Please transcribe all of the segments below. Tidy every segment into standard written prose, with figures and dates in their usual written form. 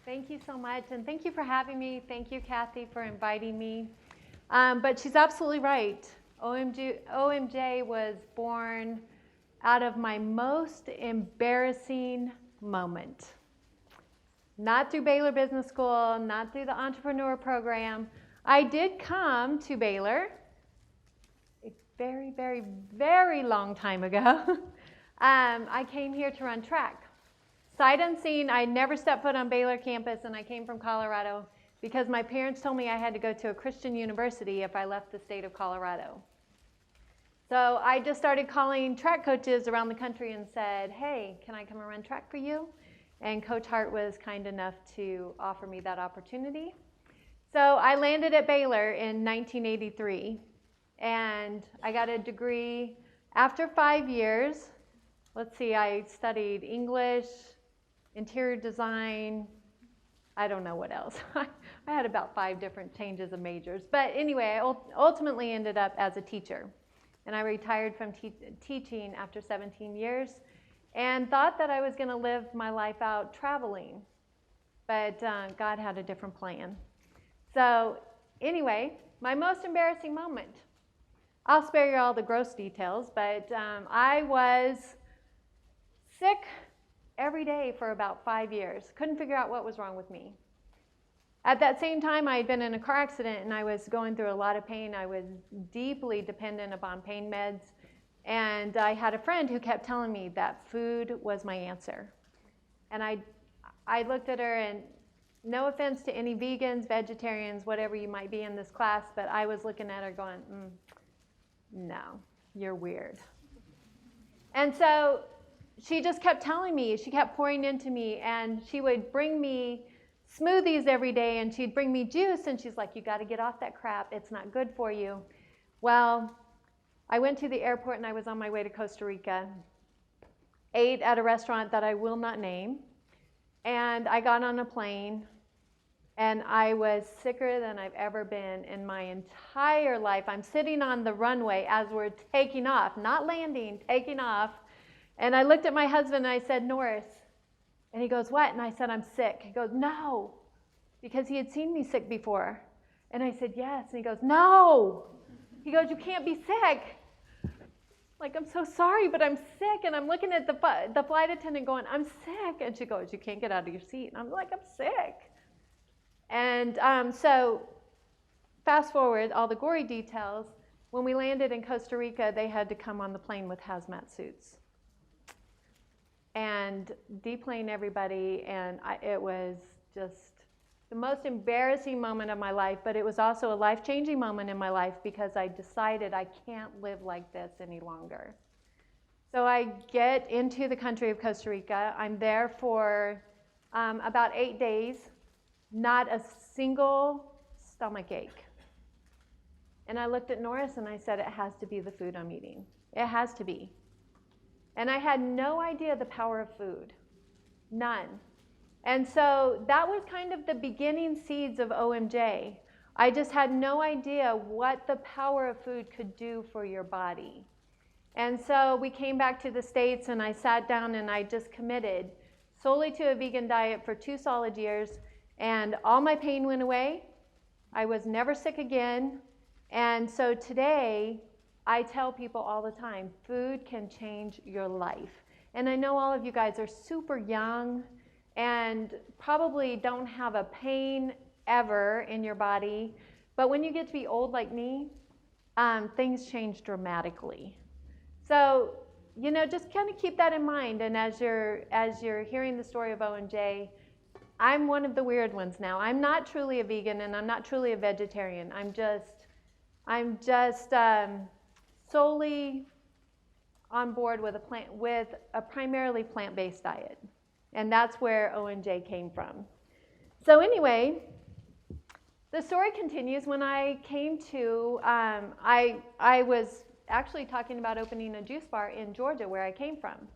Thank you so much, and thank you for having me. Thank you, Kathy, for inviting me. But she's absolutely right. OMJ was born out of my most embarrassing moment. Not through Baylor Business School, not through the entrepreneur program. I did come to Baylor a very, very, very long time ago. I came here to run track. Sight unseen, I never stepped foot on Baylor campus, and I came from Colorado because my parents told me I had to go to a Christian university if I left the state of Colorado. So I just started calling track coaches around the country and said, hey, can I come and run track for you? And Coach Hart was kind enough to offer me that opportunity. So I landed at Baylor in 1983, and I got a degree after 5 years. Let's see, I studied English, interior design, I don't know what else. I had about 5 different changes of majors. But anyway, I ultimately ended up as a teacher. And I retired from teaching after 17 years and thought that I was going to live my life out traveling. But God had a different plan. So anyway, my most embarrassing moment. I'll spare you all the gross details, but I was sick every day for about 5 years. Couldn't figure out what was wrong with me. At that same time, I had been in a car accident and I was going through a lot of pain. I was deeply dependent upon pain meds. And I had a friend who kept telling me that food was my answer. And I looked at her, and no offense to any vegans, vegetarians, whatever you might be in this class, but I was looking at her going, no, you're weird. And so she just kept telling me, she kept pouring into me, and she would bring me smoothies every day, and she'd bring me juice, and she's like, you got to get off that crap. It's not good for you. Well, I went to the airport, and I was on my way to Costa Rica, ate at a restaurant that I will not name, and I got on a plane, and I was sicker than I've ever been in my entire life. I'm sitting on the runway as we're taking off, not landing, taking off. And I looked at my husband and I said, Norris. And he goes, what? And I said, I'm sick. He goes, no. Because he had seen me sick before. And I said, yes. And he goes, no. He goes, you can't be sick. Like, I'm so sorry, but I'm sick. And I'm looking at the flight attendant going, I'm sick. And she goes, you can't get out of your seat. And I'm like, I'm sick. And so fast forward, all the gory details. When we landed in Costa Rica, they had to come on the plane with hazmat suits and deplane everybody, and it was just the most embarrassing moment of my life, but it was also a life-changing moment in my life because I decided I can't live like this any longer. So I get into the country of Costa Rica. I'm there for about 8 days, not a single stomach ache. And I looked at Norris and I said, it has to be the food I'm eating. It has to be. And I had no idea the power of food, none. And so that was kind of the beginning seeds of OMJ. I just had no idea what the power of food could do for your body. And so we came back to the States, and I sat down and I just committed solely to a vegan diet for 2 solid years, and all my pain went away. I was never sick again. And so today, I tell people all the time, food can change your life. And I know all of you guys are super young and probably don't have a pain ever in your body. But when you get to be old like me, things change dramatically. So, just kind of keep that in mind. And as you're hearing the story of OMJ, I'm one of the weird ones now. I'm not truly a vegan, and I'm not truly a vegetarian. I'm just solely on board with a primarily plant-based diet. And that's where OMJ came from. So anyway, the story continues. When I came to, I was actually talking about opening a juice bar in Georgia, where I came from.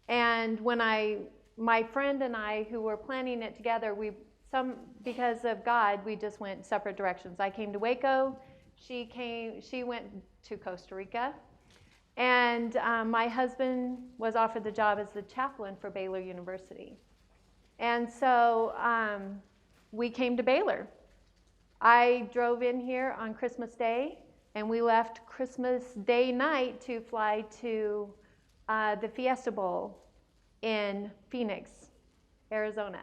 And when my friend and I, who were planning it together, because of God, we just went separate directions. I came to Waco. She went to Costa Rica. And my husband was offered the job as the chaplain for Baylor University. And so we came to Baylor. I drove in here on Christmas Day, and we left Christmas Day night to fly to the Fiesta Bowl in Phoenix, Arizona.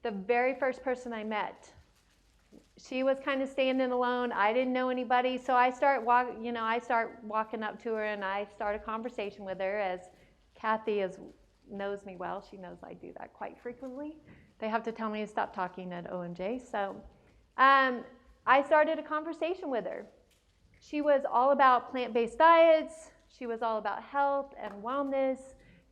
The very first person I met, she was kind of standing alone. I didn't know anybody, so I start walking up to her, and I start a conversation with her. As Kathy knows me well, she knows I do that quite frequently. They have to tell me to stop talking at OMJ. So I started a conversation with her. She was all about plant-based diets. She was all about health and wellness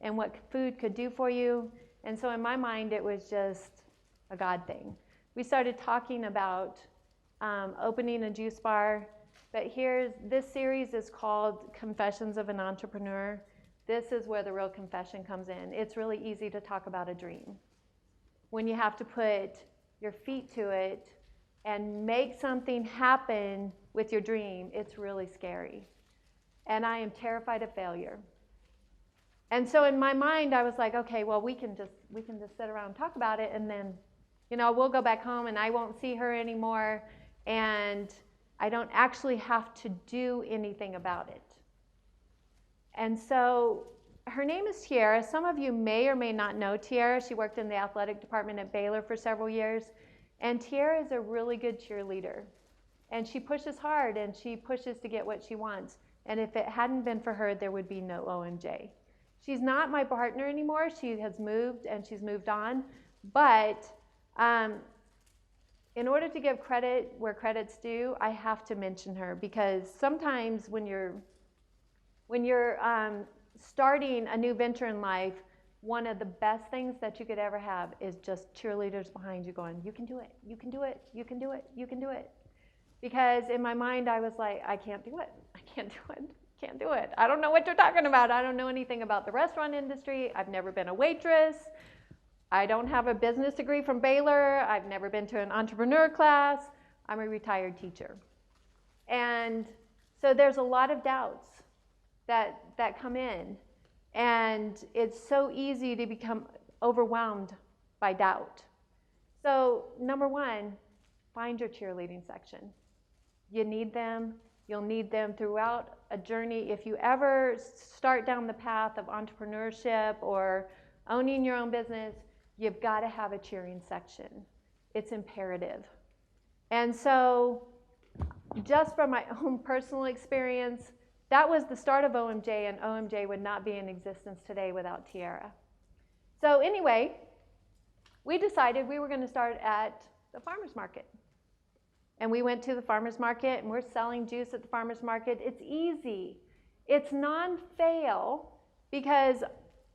and what food could do for you. And so in my mind, it was just a God thing. We started talking about opening a juice bar. But this series is called Confessions of an Entrepreneur. This is where the real confession comes in. It's really easy to talk about a dream. When you have to put your feet to it and make something happen with your dream, it's really scary. And I am terrified of failure. And so in my mind, I was like, okay, well, we can just sit around and talk about it, and then, we'll go back home and I won't see her anymore, and I don't actually have to do anything about it. And so her name is Tiara. Some of you may or may not know Tiara. She worked in the athletic department at Baylor for several years. And Tiara is a really good cheerleader. And she pushes hard, and she pushes to get what she wants. And if it hadn't been for her, there would be no OMJ. She's not my partner anymore. She has moved, and she's moved on. But in order to give credit where credit's due, I have to mention her, because sometimes when you're starting a new venture in life, one of the best things that you could ever have is just cheerleaders behind you going, you can do it, you can do it, you can do it, you can do it. Because in my mind, I was like, I can't do it, I can't do it, can't do it. I don't know what you're talking about. I don't know anything about the restaurant industry. I've never been a waitress. I don't have a business degree from Baylor. I've never been to an entrepreneur class. I'm a retired teacher. And so there's a lot of doubts that come in, and it's so easy to become overwhelmed by doubt. So number one, find your cheerleading section. You need them. You'll need them throughout a journey. If you ever start down the path of entrepreneurship or owning your own business, you've got to have a cheering section. It's imperative. And so just from my own personal experience, that was the start of OMJ, and OMJ would not be in existence today without Tiara. So anyway, we decided we were going to start at the farmer's market. And we went to the farmer's market, and we're selling juice at the farmer's market. It's easy. It's non-fail, because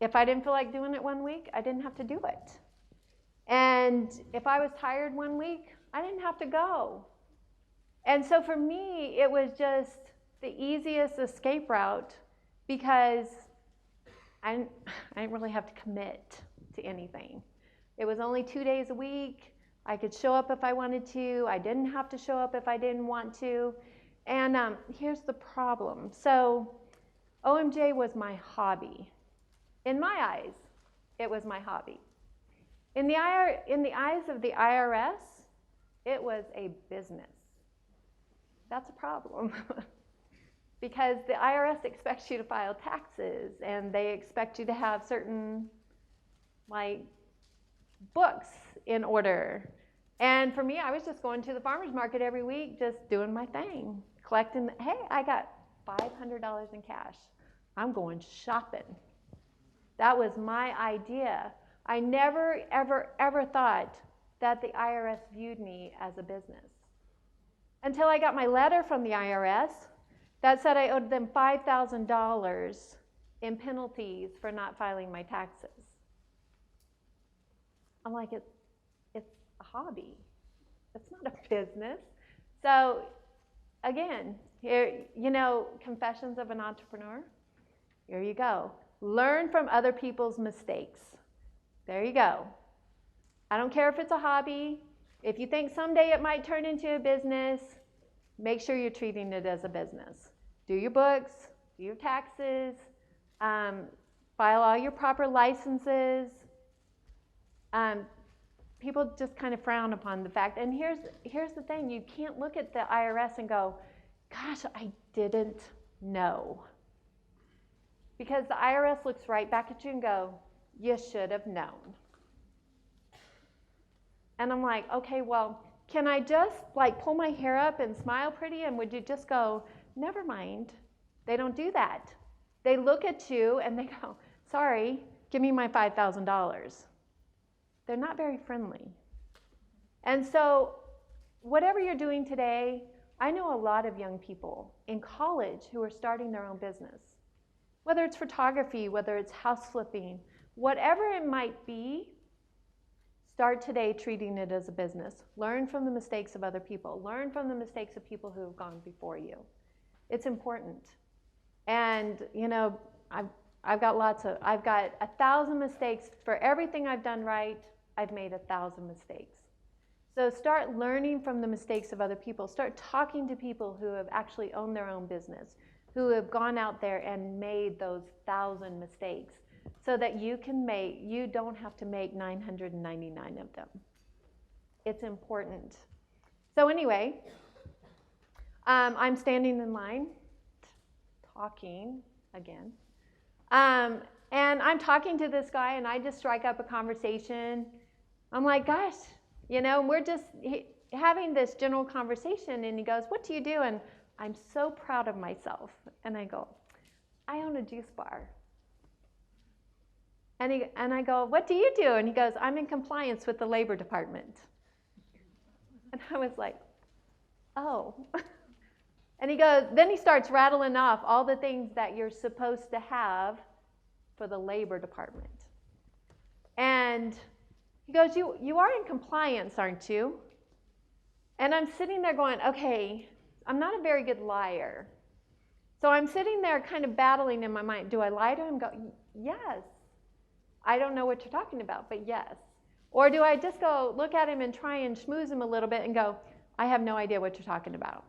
if I didn't feel like doing it one week, I didn't have to do it. And if I was tired one week, I didn't have to go. And so for me, it was just the easiest escape route, because I didn't really have to commit to anything. It was only 2 days a week. I could show up if I wanted to. I didn't have to show up if I didn't want to. And here's the problem. So OMJ was my hobby. In my eyes, it was my hobby. In the eyes of the IRS, it was a business. That's a problem. Because the IRS expects you to file taxes, and they expect you to have certain books in order. And for me, I was just going to the farmer's market every week, just doing my thing, collecting. Hey, I got $500 in cash. I'm going shopping. That was my idea. I never, ever, ever thought that the IRS viewed me as a business, until I got my letter from the IRS that said I owed them $5,000 in penalties for not filing my taxes. I'm like, it's a hobby. It's not a business. So again, here, Confessions of an Entrepreneur. Here you go. Learn from other people's mistakes. There you go. I don't care if it's a hobby. If you think someday it might turn into a business, make sure you're treating it as a business. Do your books, do your taxes, file all your proper licenses. people just kind of frown upon the fact. And here's the thing. You can't look at the IRS and go, gosh, I didn't know. Because the IRS looks right back at you and go, you should have known. And I'm like, okay, well, can I just like pull my hair up and smile pretty? And would you just go, never mind. They don't do that. They look at you and they go, sorry, give me my $5,000. They're not very friendly. And so whatever you're doing today, I know a lot of young people in college who are starting their own business. Whether it's photography, whether it's house flipping, whatever it might be, start today treating it as a business. Learn from the mistakes of other people. Learn from the mistakes of people who have gone before you. It's important. And, you know, I've got 1,000 mistakes. For everything I've done right, I've made 1,000 mistakes. So start learning from the mistakes of other people. Start talking to people who have actually owned their own business, who have gone out there and made those 1,000 mistakes, so that you don't have to make 999 of them. It's important. So anyway, I'm standing in line, talking again. And I'm talking to this guy, and I just strike up a conversation. I'm like, gosh, you know, we're just having this general conversation, and he goes, what do you do? And I'm so proud of myself. And I go, I own a juice bar. And I go, what do you do? And he goes, I'm in compliance with the Labor Department. And I was like, oh. And he goes, then he starts rattling off all the things that you're supposed to have for the Labor Department. And he goes, you are in compliance, aren't you? And I'm sitting there going, okay, I'm not a very good liar. So I'm sitting there kind of battling in my mind. Do I lie to him? Go, yes. I don't know what you're talking about, but yes. Or do I just go look at him and try and schmooze him a little bit and go, I have no idea what you're talking about.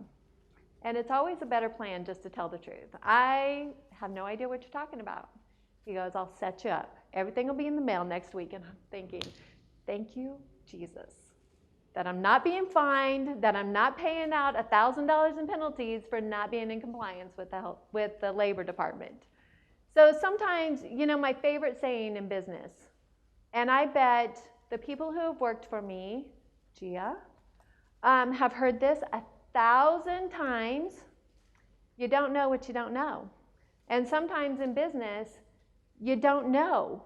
And it's always a better plan just to tell the truth. I have no idea what you're talking about. He goes, I'll set you up. Everything will be in the mail next week. And I'm thinking, thank you, Jesus, that I'm not being fined, that I'm not paying out $1,000 in penalties for not being in compliance with the Labor Department. So sometimes, you know, my favorite saying in business, and I bet the people who have worked for me, Gia, have heard this 1,000 times, you don't know what you don't know. And sometimes in business, you don't know.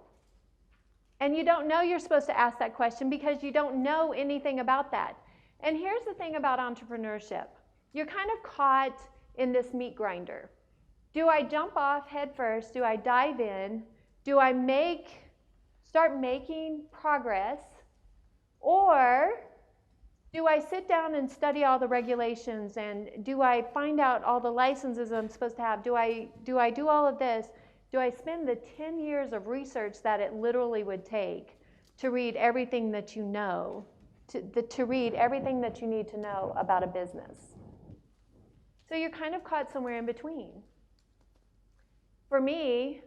And you don't know you're supposed to ask that question because you don't know anything about that. And here's the thing about entrepreneurship. You're kind of caught in this meat grinder. Do I jump off head first? Do I dive in? Do I start making progress? Or do I sit down and study all the regulations, and do I find out all the licenses I'm supposed to have? Do I do all of this? Do I spend the 10 years of research that it literally would take to read everything that you know, to read everything that you need to know about a business? So you're kind of caught somewhere in between. For me,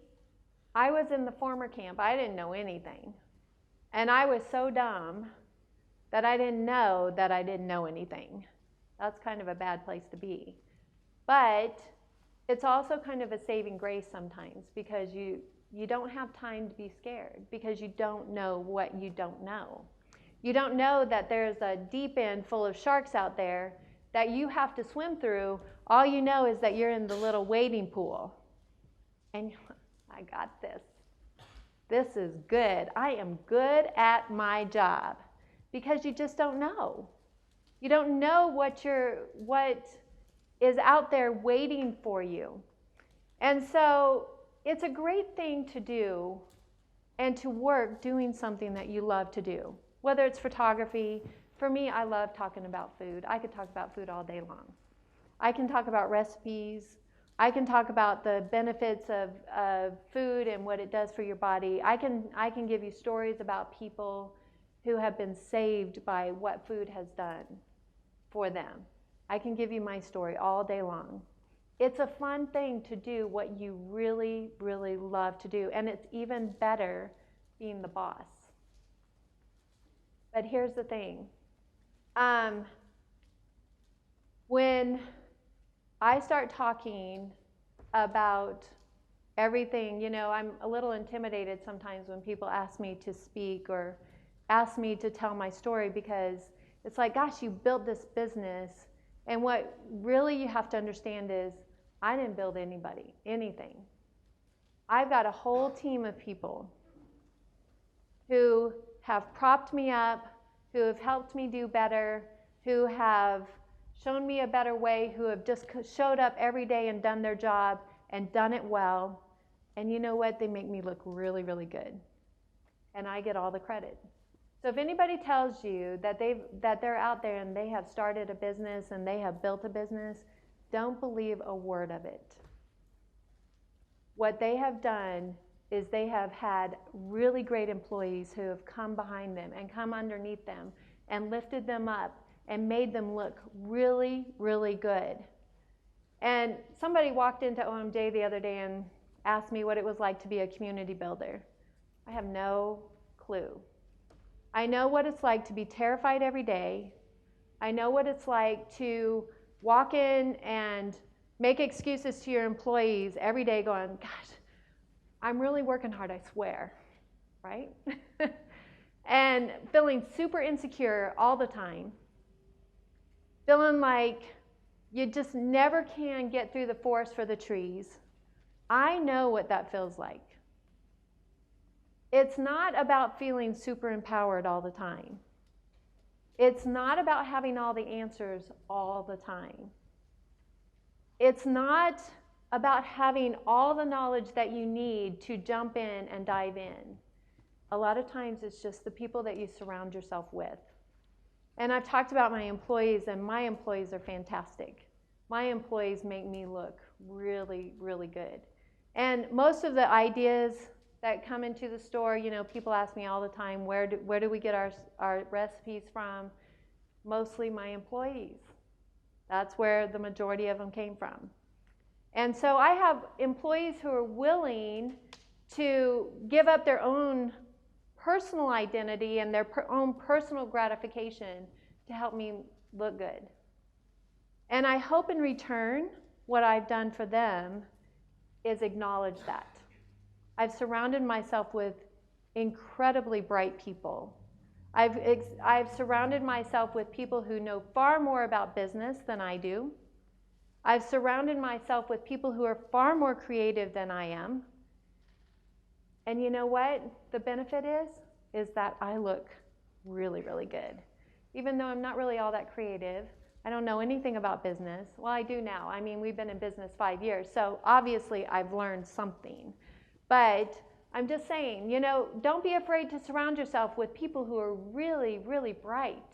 I was in the former camp. I didn't know anything. And I was so dumb that I didn't know that I didn't know anything. That's kind of a bad place to be. But it's also kind of a saving grace sometimes, because you don't have time to be scared, because you don't know what you don't know. You don't know that there's a deep end full of sharks out there that you have to swim through. All you know is that you're in the little wading pool. And I got this. This is good. I am good at my job. Because you just don't know. You don't know what is out there waiting for you. And so it's a great thing to do and to work doing something that you love to do. Whether it's photography. For me, I love talking about food. I could talk about food all day long. I can talk about recipes. I can talk about the benefits of food and what it does for your body. I can give you stories about people who have been saved by what food has done for them. I can give you my story all day long. It's a fun thing to do what you really, really love to do, and it's even better being the boss. But here's the thing. When I start talking about everything, I'm a little intimidated sometimes when people ask me to speak or ask me to tell my story, because it's like, gosh, you built this business. And what really you have to understand is I didn't build anything. I've got a whole team of people who have propped me up, who have helped me do better, who have shown me a better way, who have just showed up every day and done their job and done it well. And you know what? They make me look really, really good. And I get all the credit. So if anybody tells you that they're out there and they have started a business and they have built a business, don't believe a word of it. What they have done is they have had really great employees who have come behind them and come underneath them and lifted them up and made them look really, really good. And somebody walked into OMJ the other day and asked me what it was like to be a community builder. I have no clue. I know what it's like to be terrified every day. I know what it's like to walk in and make excuses to your employees every day going, gosh, I'm really working hard, I swear, right? And feeling super insecure all the time. Feeling like you just never can get through the forest for the trees. I know what that feels like. It's not about feeling super empowered all the time. It's not about having all the answers all the time. It's not about having all the knowledge that you need to jump in and dive in. A lot of times it's just the people that you surround yourself with. And I've talked about my employees, and my employees are fantastic. My employees make me look really, really good. And most of the ideas that come into the store, people ask me all the time, where do we get our recipes from? Mostly my employees. That's where the majority of them came from. And so I have employees who are willing to give up their own personal identity and their own personal gratification to help me look good. And I hope in return, what I've done for them is acknowledge that. I've surrounded myself with incredibly bright people. I've surrounded myself with people who know far more about business than I do. I've surrounded myself with people who are far more creative than I am. And you know what the benefit is that I look really, really good. Even though I'm not really all that creative, I don't know anything about business. Well, I do now. I mean, we've been in business 5 years, so obviously I've learned something. But I'm just saying, don't be afraid to surround yourself with people who are really, really bright,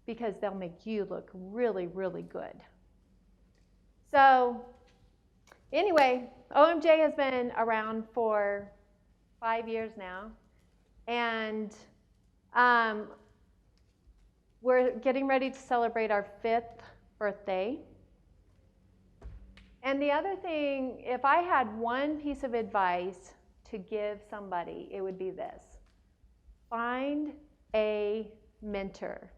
because they'll make you look really, really good. So anyway, OMJ has been around for 5 years now, and we're getting ready to celebrate our 5th birthday. And the other thing, if I had one piece of advice to give somebody, it would be this: find a mentor.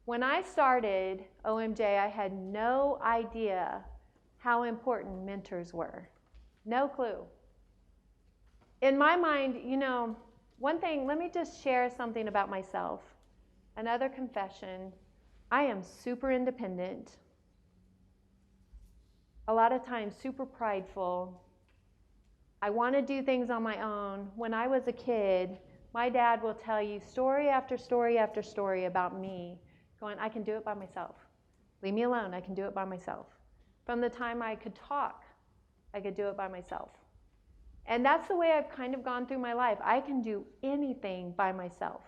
When I started OMJ, I had no idea how important mentors were. No clue. In my mind, one thing, let me just share something about myself. Another confession: I am super independent. A lot of times super prideful. I want to do things on my own. When I was a kid, my dad will tell you story after story after story about me going, I can do it by myself. Leave me alone, I can do it by myself. From the time I could talk, I could do it by myself. And that's the way I've kind of gone through my life. I can do anything by myself.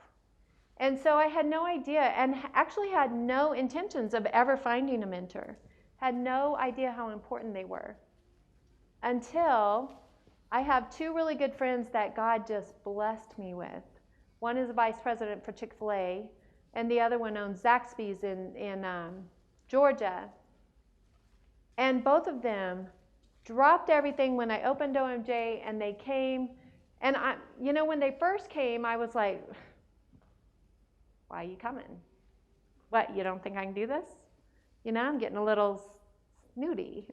And so I had no idea, and actually had no intentions of ever finding a mentor. Had no idea how important they were. Until I have 2 really good friends that God just blessed me with. One is a vice president for Chick-fil-A, and the other one owns Zaxby's in Georgia. And both of them dropped everything when I opened OMJ, and they came. And when they first came, I was like, why are you coming? What, you don't think I can do this? You know, I'm getting a little snooty.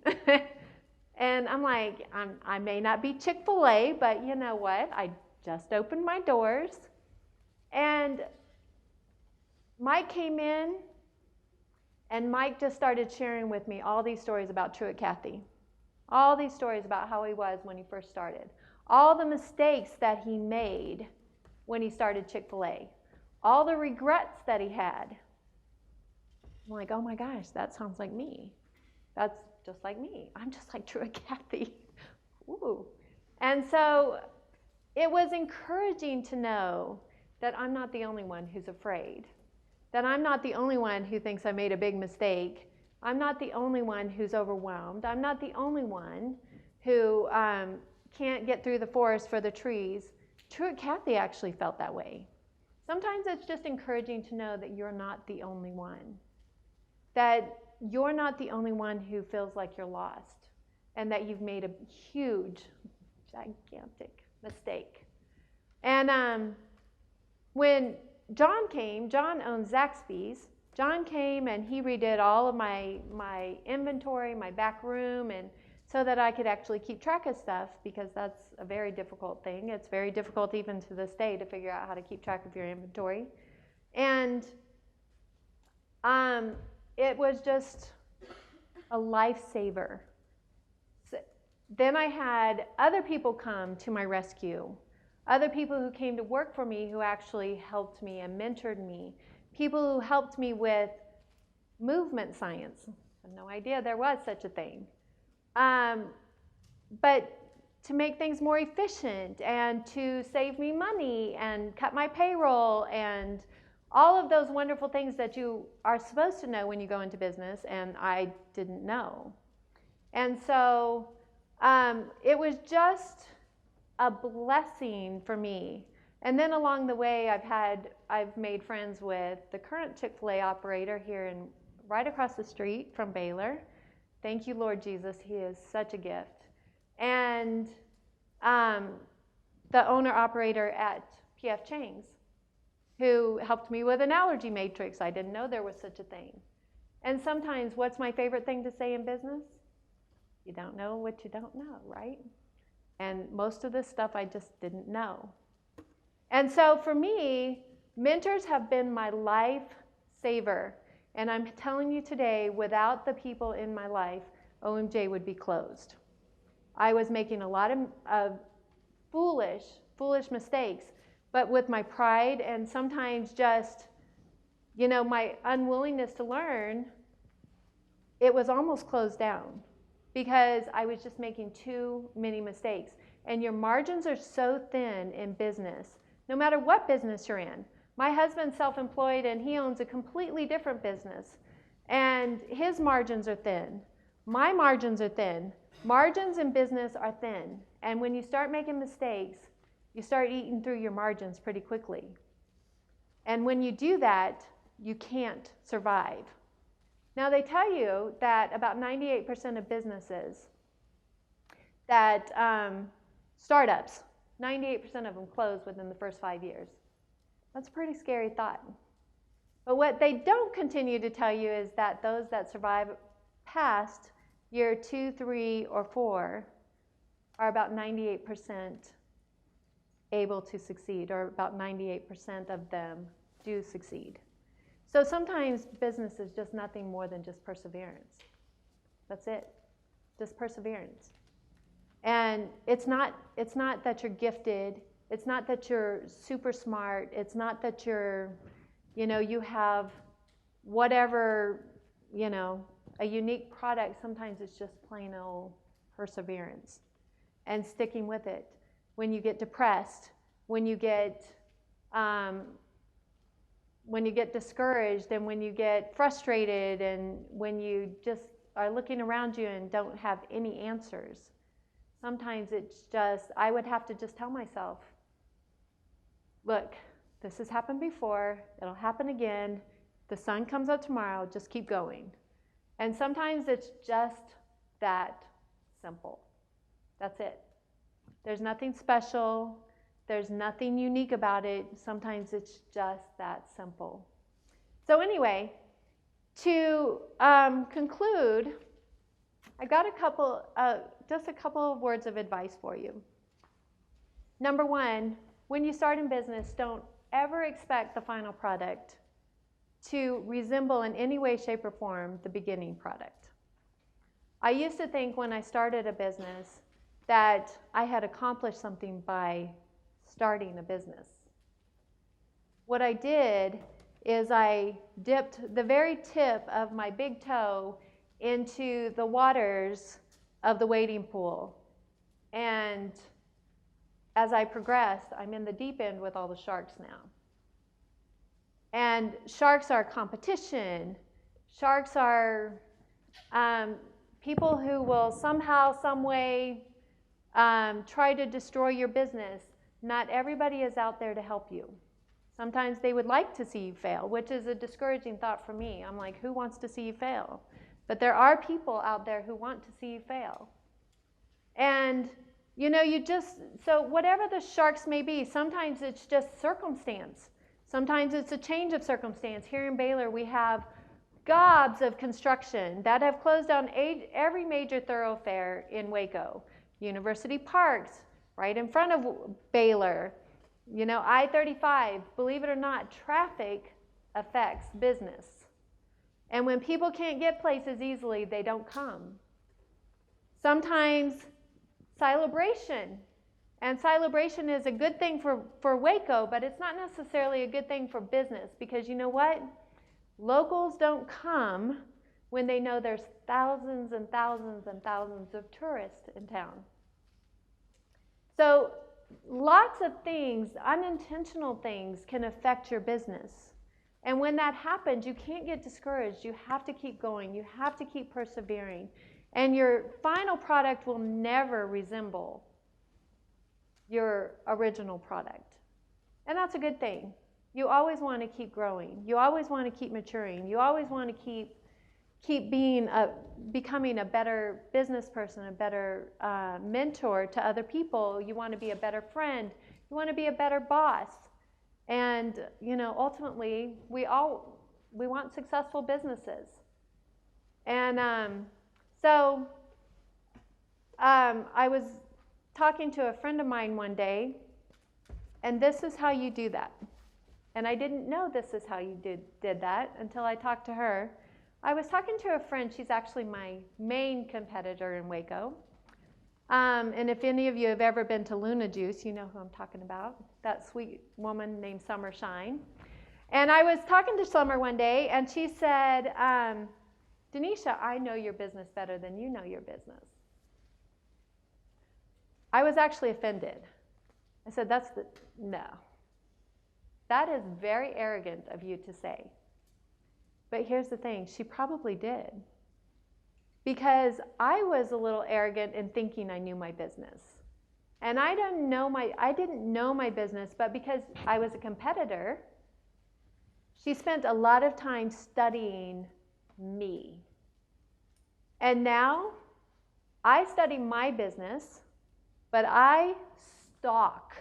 And I'm like, I may not be Chick-fil-A, but you know what? I just opened my doors. And Mike came in, and Mike just started sharing with me all these stories about Truett Cathy. All these stories about how he was when he first started. All the mistakes that he made when he started Chick-fil-A. All the regrets that he had. I'm like, oh my gosh, that sounds like me. That's just like me. I'm just like Truett Cathy. Ooh. And so it was encouraging to know that I'm not the only one who's afraid. That I'm not the only one who thinks I made a big mistake. I'm not the only one who's overwhelmed. I'm not the only one who can't get through the forest for the trees. Truett Cathy actually felt that way. Sometimes it's just encouraging to know that you're not the only one. That you're not the only one who feels like you're lost and that you've made a huge, gigantic mistake. And when John came, John owns Zaxby's. John came and he redid all of my inventory, my back room, and so that I could actually keep track of stuff, because that's a very difficult thing. It's very difficult even to this day to figure out how to keep track of your inventory. And it was just a lifesaver. So then I had other people come to my rescue. Other people who came to work for me who actually helped me and mentored me. People who helped me with movement science. I had no idea there was such a thing. But to make things more efficient and to save me money and cut my payroll and all of those wonderful things that you are supposed to know when you go into business, and I didn't know. And so it was just a blessing for me. And then along the way, I've made friends with the current Chick-fil-A operator here right across the street from Baylor. Thank you, Lord Jesus. He is such a gift. And the owner-operator at P.F. Chang's, who helped me with an allergy matrix. I didn't know there was such a thing. And sometimes, what's my favorite thing to say in business? You don't know what you don't know, right? And most of this stuff I just didn't know. And so for me, mentors have been my life saver. And I'm telling you today, without the people in my life, OMJ would be closed. I was making a lot of foolish mistakes, but with my pride and sometimes just, my unwillingness to learn, it was almost closed down because I was just making too many mistakes. And your margins are so thin in business, no matter what business you're in. My husband's self-employed and he owns a completely different business. And his margins are thin. My margins are thin. Margins in business are thin. And when you start making mistakes, you start eating through your margins pretty quickly. And when you do that, you can't survive. Now they tell you that about 98% of businesses that startups, 98% of them close within the first 5 years. That's a pretty scary thought. But what they don't continue to tell you is that those that survive past year 2, 3, or 4 are about 98% able to succeed, or about 98% of them do succeed. So sometimes business is just nothing more than just perseverance. That's it, just perseverance. And it's not that you're gifted. It's not that you're super smart. It's not that you're, you have whatever, a unique product. Sometimes it's just plain old perseverance and sticking with it. When you get depressed, when you get discouraged, and when you get frustrated, and when you just are looking around you and don't have any answers. Sometimes it's just, I would have to just tell myself, look, this has happened before, it'll happen again, the sun comes up tomorrow, just keep going. And sometimes it's just that simple. That's it. There's nothing special. There's nothing unique about it. Sometimes it's just that simple. So anyway, to conclude, I got just a couple of words of advice for you. Number one, when you start in business, don't ever expect the final product to resemble in any way, shape, or form the beginning product. I used to think when I started a business that I had accomplished something by starting a business. What I did is I dipped the very tip of my big toe into the waters of the wading pool. And as I progressed, I'm in the deep end with all the sharks now. And sharks are competition. Sharks are people who will somehow, some way try to destroy your business. Not everybody is out there to help you. Sometimes they would like to see you fail, which is a discouraging thought for me. I'm like, who wants to see you fail? But there are people out there who want to see you fail. And, you know, so whatever the sharks may be, sometimes it's just circumstance. Sometimes it's a change of circumstance. Here in Baylor, we have gobs of construction that have closed down every major thoroughfare in Waco. University Parks, right in front of Baylor. You know, I-35, believe it or not, traffic affects business. And when people can't get places easily, they don't come. Sometimes celebration. And celebration is a good thing for Waco, but it's not necessarily a good thing for business, because you know what? Locals don't come when they know there's thousands and thousands and thousands of tourists in town. So lots of things, unintentional things, can affect your business. And when that happens, you can't get discouraged. You have to keep going. You have to keep persevering. And your final product will never resemble your original product. And that's a good thing. You always want to keep growing. You always want to keep maturing. You always want to keep becoming a better business person, a better mentor to other people. You want to be a better friend. You want to be a better boss. And, you know, ultimately, we want successful businesses. And I was talking to a friend of mine one day, and this is how you do that. And I didn't know this is how you did that until I talked to her. I was talking to a friend. She's actually my main competitor in Waco. And if any of you have ever been to Luna Juice, you know who I'm talking about, that sweet woman named Summer Shine. And I was talking to Summer one day, and she said, Denitia, I know your business better than you know your business. I was actually offended. I said, no. That is very arrogant of you to say. But here's the thing, she probably did. Because I was a little arrogant in thinking I knew my business. And I didn't know my business, but because I was a competitor, she spent a lot of time studying me. And now I study my business, but I stalk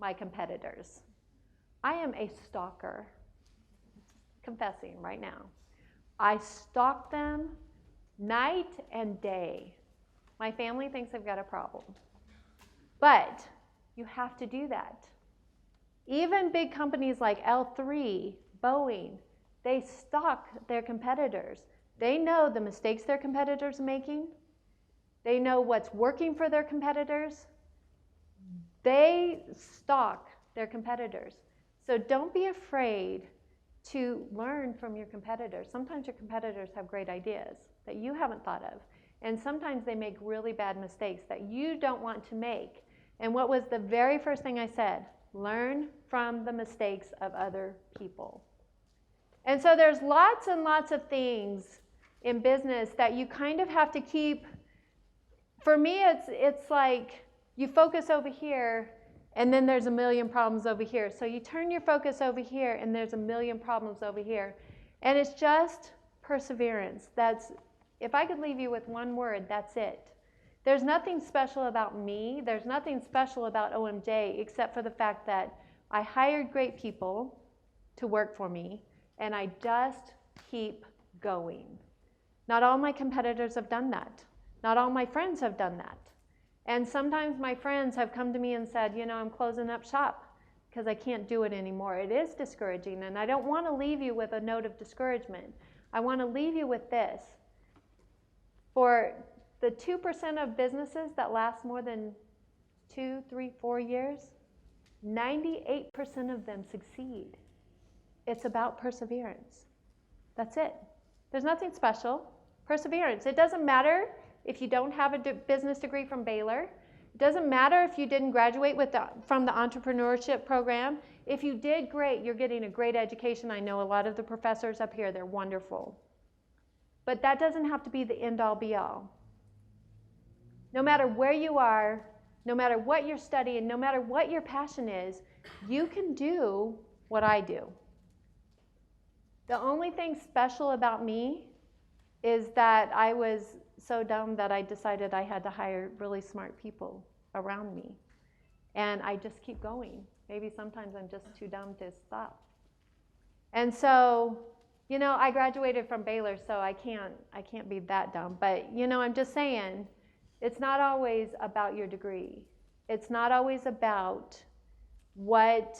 my competitors. I am a stalker. Confessing right now. I stalk them night and day. My family thinks I've got a problem. But you have to do that. Even big companies like L3, Boeing, they stalk their competitors. They know the mistakes their competitors are making. They know what's working for their competitors. They stalk their competitors. So don't be afraid to learn from your competitors. Sometimes your competitors have great ideas that you haven't thought of. And sometimes they make really bad mistakes that you don't want to make. And what was the very first thing I said? Learn from the mistakes of other people. And so there's lots and lots of things in business that you kind of have to keep. For me, it's like you focus over here, and then there's a million problems over here. So you turn your focus over here, and there's a million problems over here. And it's just perseverance. If I could leave you with one word, that's it. There's nothing special about me. There's nothing special about OMJ except for the fact that I hired great people to work for me, and I just keep going. Not all my competitors have done that. Not all my friends have done that. And sometimes my friends have come to me and said, I'm closing up shop because I can't do it anymore. It is discouraging, and I don't want to leave you with a note of discouragement. I want to leave you with this. For the 2% of businesses that last more than 2, 3, 4 years, 98% of them succeed. It's about perseverance. That's it. There's nothing special. Perseverance. It doesn't matter if you don't have a business degree from Baylor. It doesn't matter if you didn't graduate from the entrepreneurship program. If you did, great. You're getting a great education. I know a lot of the professors up here, they're wonderful. But that doesn't have to be the end-all, be-all. No matter where you are, no matter what you're studying, no matter what your passion is, you can do what I do. The only thing special about me is that I was so dumb that I decided I had to hire really smart people around me. And I just keep going. Maybe sometimes I'm just too dumb to stop. And so, I graduated from Baylor, so I can't be that dumb. But, I'm just saying, it's not always about your degree. It's not always about what,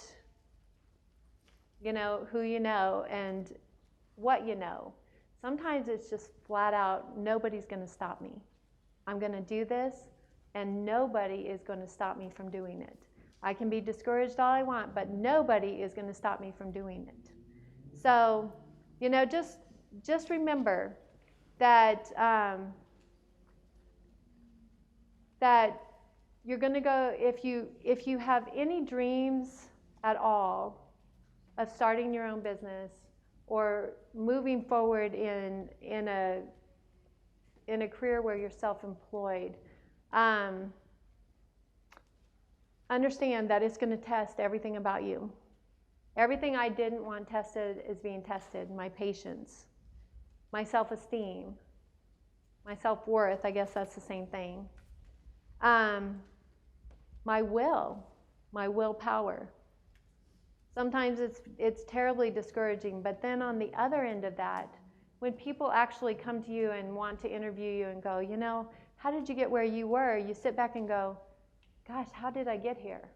who you know and what you know. Sometimes it's just flat out, nobody's going to stop me. I'm going to do this, and nobody is going to stop me from doing it. I can be discouraged all I want, but nobody is going to stop me from doing it. So, just remember that that you're going to go, if you have any dreams at all of starting your own business or moving forward in a career where you're self-employed, understand that it's going to test everything about you. Everything I didn't want tested is being tested. My patience, my self-esteem, my self-worth, I guess that's the same thing. My willpower. Sometimes it's terribly discouraging, but then on the other end of that, when people actually come to you and want to interview you and go, how did you get where you were? You sit back and go, gosh, how did I get here?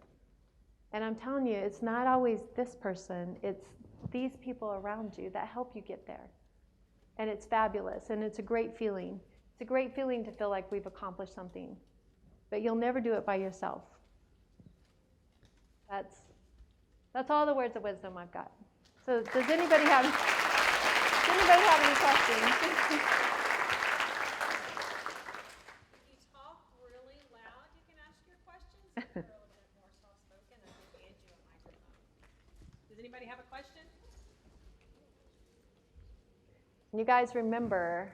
And I'm telling you, it's not always this person, it's these people around you that help you get there. And it's fabulous, and it's a great feeling. It's a great feeling to feel like we've accomplished something. But you'll never do it by yourself. That's all the words of wisdom I've got. So does anybody have any questions? If you talk really loud, you can ask your questions. If you're a little bit more soft-spoken, I can hand you a microphone. Does anybody have a question? You guys remember,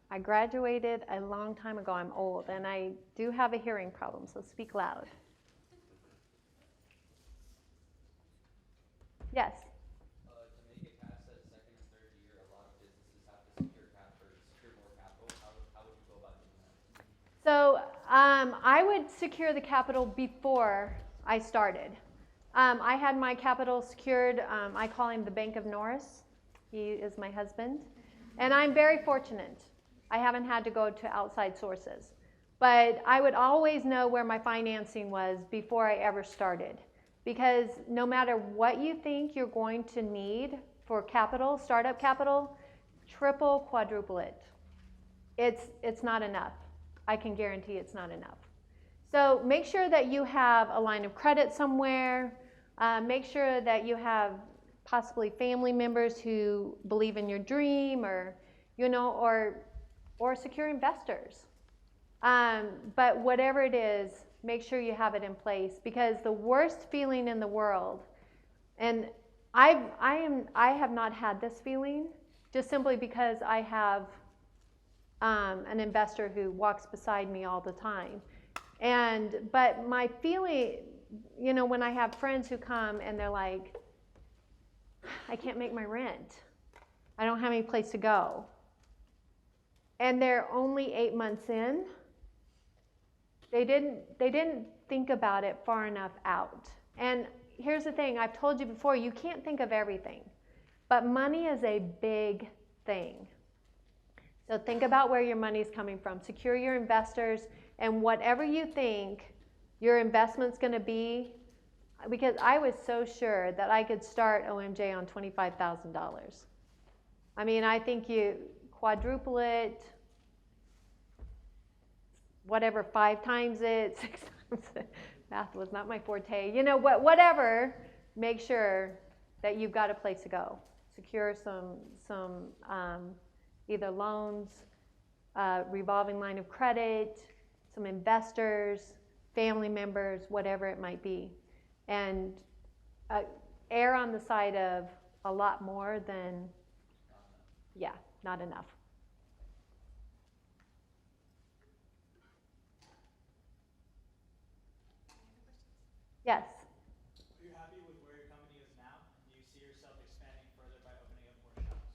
I graduated a long time ago. I'm old, and I do have a hearing problem, so speak loud. Yes? To make it past that second and third year, a lot of businesses have to secure more capital. How would you go about doing that? So I would secure the capital before I started. I had my capital secured. I call him the Bank of Norris. He is my husband. And I'm very fortunate. I haven't had to go to outside sources. But I would always know where my financing was before I ever started. Because no matter what you think you're going to need for capital, startup capital, triple, quadruple it. It's not enough. I can guarantee it's not enough. So make sure that you have a line of credit somewhere. Make sure that you have possibly family members who believe in your dream, or secure investors. But whatever it is, make sure you have it in place, because the worst feeling in the world, and I have not had this feeling, just simply because I have an investor who walks beside me all the time. But my feeling, when I have friends who come and they're like, I can't make my rent. I don't have any place to go. And they're only 8 months in. They didn't think about it far enough out. And here's the thing, I've told you before, you can't think of everything. But money is a big thing. So think about where your money is coming from. Secure your investors, and whatever you think your investment's going to be, because I was so sure that I could start OMJ on $25,000. I mean, I think you quadruple it, whatever, 5 times it, 6 times it. Math was not my forte. You know, whatever, make sure that you've got a place to go. Secure some either loans, revolving line of credit, some investors, family members, whatever it might be. And err on the side of a lot more than, yeah, not enough. Yes? Are you happy with where your company is now? Do you see yourself expanding further by opening up more shops?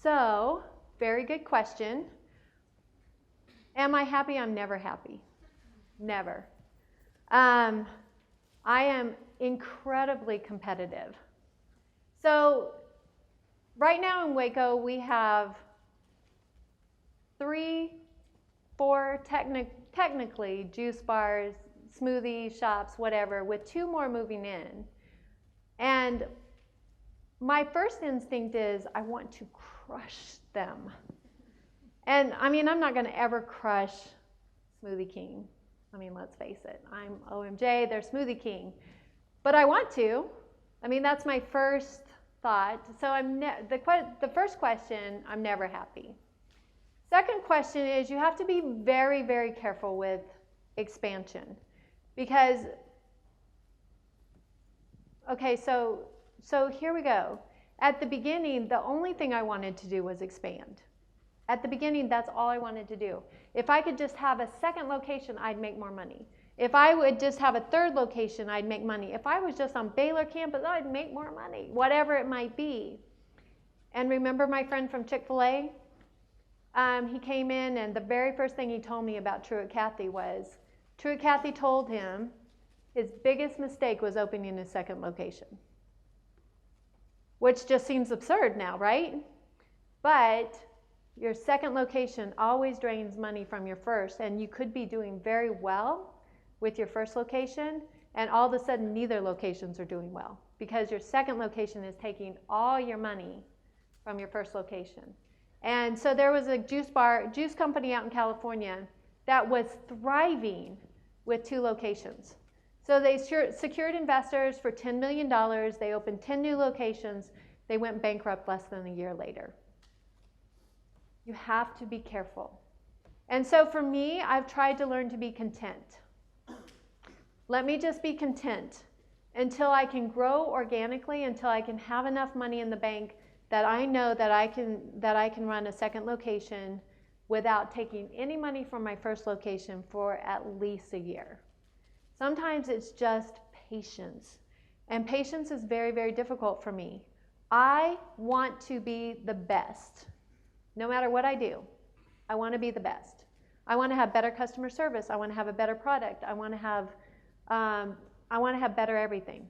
So, very good question. Am I happy? I'm never happy. Never. I am incredibly competitive. So, right now in Waco, we have 3, 4 technically juice bars, smoothie shops, whatever, with 2 more moving in. And my first instinct is I want to crush them. And I mean, I'm not going to ever crush Smoothie King. I mean, let's face it. I'm OMJ, they're Smoothie King. But I want to. I mean, that's my first thought. So the first question, I'm never happy. Second question is you have to be very, very careful with expansion. Because, okay, so here we go. At the beginning, the only thing I wanted to do was expand. At the beginning, that's all I wanted to do. If I could just have a second location, I'd make more money. If I would just have a third location, I'd make money. If I was just on Baylor campus, I'd make more money, whatever it might be. And remember my friend from Chick-fil-A? He came in, and the very first thing he told me about Truett Cathy was, Truett Cathy told him his biggest mistake was opening his second location. Which just seems absurd now, right? But your second location always drains money from your first, and you could be doing very well with your first location, and all of a sudden neither locations are doing well because your second location is taking all your money from your first location. And so there was a juice company out in California that was thriving with 2 locations. So they secured investors for $10 million. They opened 10 new locations. They went bankrupt less than a year later. You have to be careful. And so for me, I've tried to learn to be content. Let me just be content until I can grow organically, until I can have enough money in the bank that I know that I can run a second location without taking any money from my first location for at least a year. Sometimes it's just patience. And patience is very, very difficult for me. I want to be the best. No matter what I do, I want to be the best. I want to have better customer service. I want to have a better product. I want to have better everything.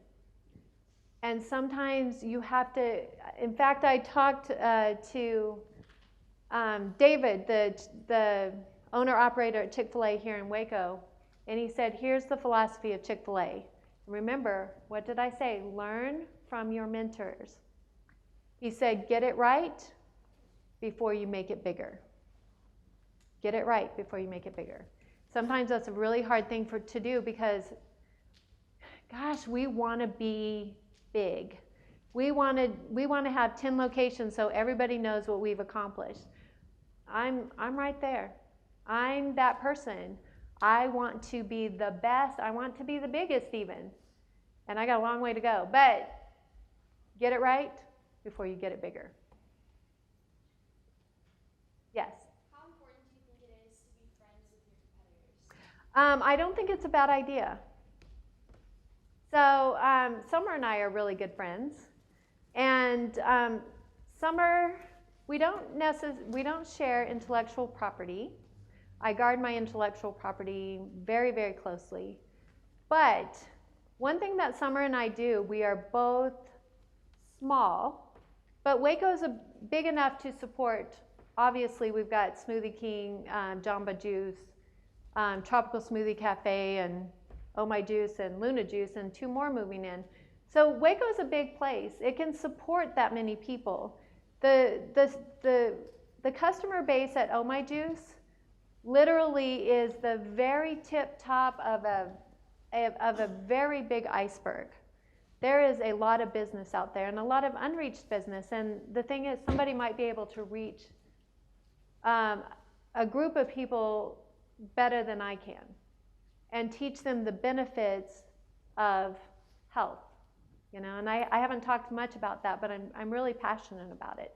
And sometimes you have to, in fact, I talked to David, the owner-operator at Chick-fil-A here in Waco, and he said, here's the philosophy of Chick-fil-A. Remember, what did I say? Learn from your mentors. He said, get it right before you make it bigger. Get it right before you make it bigger. Sometimes that's a really hard thing to do because, gosh, we want to be big. We want to have 10 locations so everybody knows what we've accomplished. I'm right there. I'm that person. I want to be the best. I want to be the biggest even. And I got a long way to go. But get it right before you get it bigger. Yes? How important do you think it is to be friends with your competitors? I don't think it's a bad idea. So Summer and I are really good friends. And Summer, we don't share intellectual property. I guard my intellectual property very, very closely. But one thing that Summer and I do, we are both small, but Waco's big enough to support. Obviously, we've got Smoothie King, Jamba Juice, Tropical Smoothie Cafe, and Oh My Juice and Luna Juice, and 2 more moving in. So Waco's a big place. It can support that many people. The customer base at Oh My Juice literally is the very tip top of a very big iceberg. There is a lot of business out there and a lot of unreached business. And the thing is, somebody might be able to reach a group of people better than I can and teach them the benefits of health. You know, and I haven't talked much about that, but I'm really passionate about it.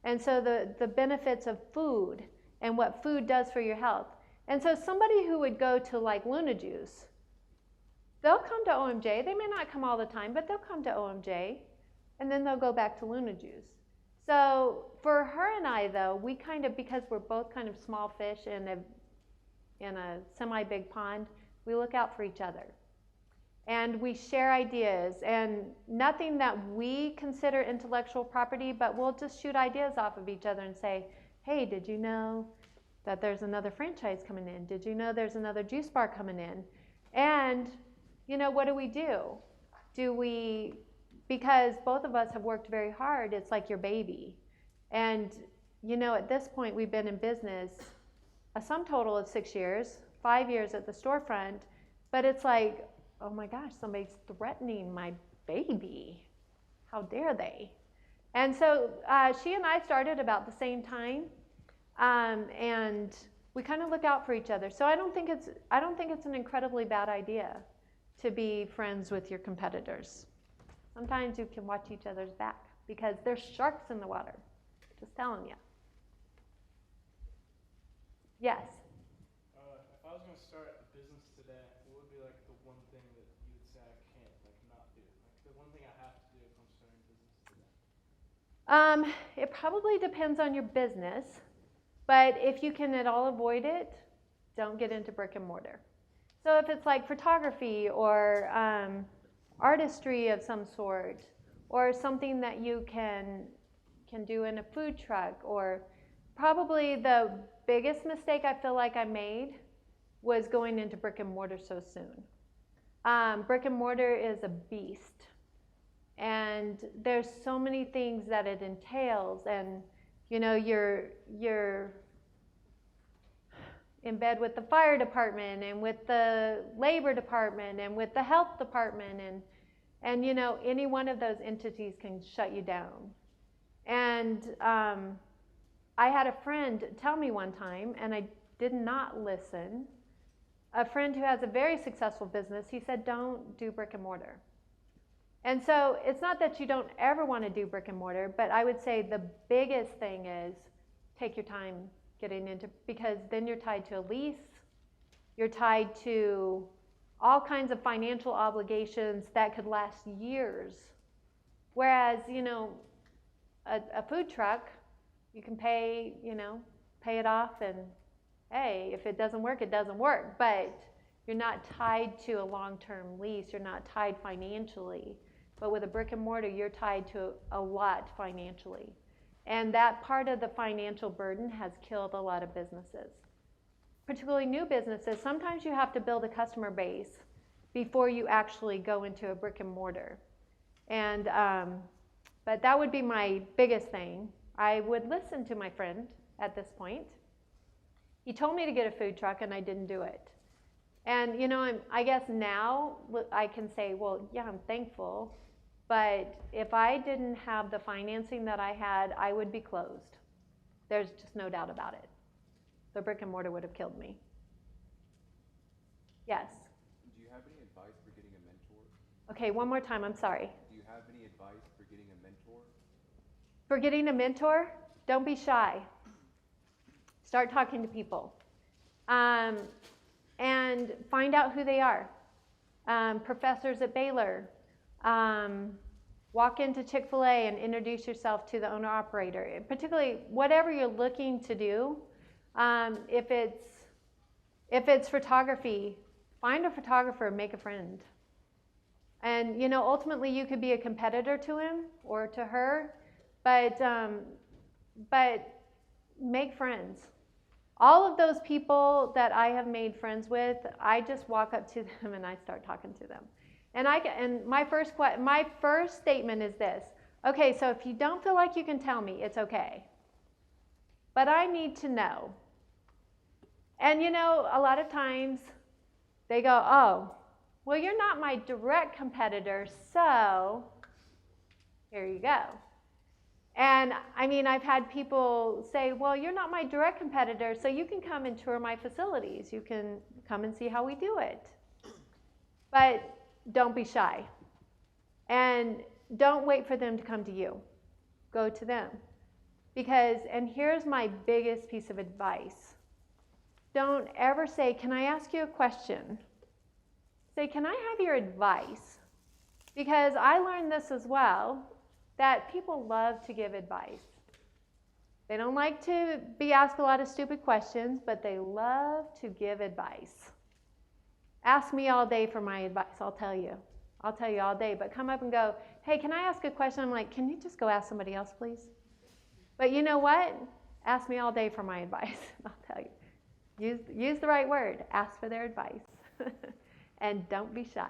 And so the benefits of food and what food does for your health. And so somebody who would go to like Luna Juice, they'll come to OMJ. They may not come all the time, but they'll come to OMJ, and then they'll go back to Luna Juice. So for her and I, though, we kind of, because we're both kind of small fish in a semi-big pond, we look out for each other. And we share ideas, and nothing that we consider intellectual property, but we'll just shoot ideas off of each other and say, hey, did you know that there's another franchise coming in? Did you know there's another juice bar coming in? And, you know, what do? Because both of us have worked very hard, it's like your baby. And, you know, at this point, we've been in business a sum total of 6 years, 5 years at the storefront, but it's like, oh my gosh, somebody's threatening my baby. How dare they? And so she and I started about the same time, and we kind of look out for each other. So I don't think it's an incredibly bad idea to be friends with your competitors. Sometimes you can watch each other's back because there's sharks in the water. Just telling you. Yes. If I was going to start a business today, what would be like the one thing that you would say I can't like not do? Like the one thing I have to do if I'm starting a business today? It probably depends on your business, but if you can at all avoid it, don't get into brick and mortar. So if it's like photography or artistry of some sort, or something that you can do in a food truck, or probably the biggest mistake I feel like I made was going into brick and mortar so soon. Brick and mortar is a beast, and there's so many things that it entails, and you know, you're in bed with the fire department and with the labor department and with the health department, and you know, any one of those entities can shut you down. And I had a friend tell me one time, and I did not listen, a friend who has a very successful business, he said, don't do brick and mortar. And so it's not that you don't ever want to do brick and mortar, but I would say the biggest thing is take your time getting into, because then you're tied to a lease, you're tied to all kinds of financial obligations that could last years. Whereas, you know, a food truck, you can pay it off, and hey, if it doesn't work, it doesn't work. But you're not tied to a long-term lease, you're not tied financially. But with a brick and mortar, you're tied to a lot financially. And that part of the financial burden has killed a lot of businesses. Particularly new businesses, sometimes you have to build a customer base before you actually go into a brick and mortar. And but that would be my biggest thing. I would listen to my friend at this point. He told me to get a food truck, and I didn't do it. And you know, I guess now I can say, well, yeah, I'm thankful. But if I didn't have the financing that I had, I would be closed. There's just no doubt about it. The brick and mortar would have killed me. Yes? Do you have any advice for getting a mentor? Okay, one more time, I'm sorry. Do you have any advice for getting a mentor? For getting a mentor, don't be shy. Start talking to people. And find out who they are. Professors at Baylor. Walk into Chick-fil-A and introduce yourself to the owner-operator. Particularly, whatever you're looking to do, if it's If it's photography, find a photographer, make a friend. And ultimately you could be a competitor to him or to her, but make friends. All of those people that I have made friends with, I just walk up to them and I start talking to them. And my first statement is this: okay, so if you don't feel like you can tell me, it's okay, but I need to know. And a lot of times they go, oh, well, you're not my direct competitor, so here you go. And I mean, I've had people say, well, you're not my direct competitor, so you can come and tour my facilities. You can come and see how we do it. But don't be shy. And don't wait for them to come to you. Go to them. And here's my biggest piece of advice. Don't ever say, can I ask you a question? Say, can I have your advice? Because I learned this as well, that people love to give advice. They don't like to be asked a lot of stupid questions, but they love to give advice. Ask me all day for my advice, I'll tell you. I'll tell you all day, but come up and go, hey, can I ask a question? I'm like, can you just go ask somebody else, please? But you know what? Ask me all day for my advice, I'll tell you. Use the right word, ask for their advice. And don't be shy.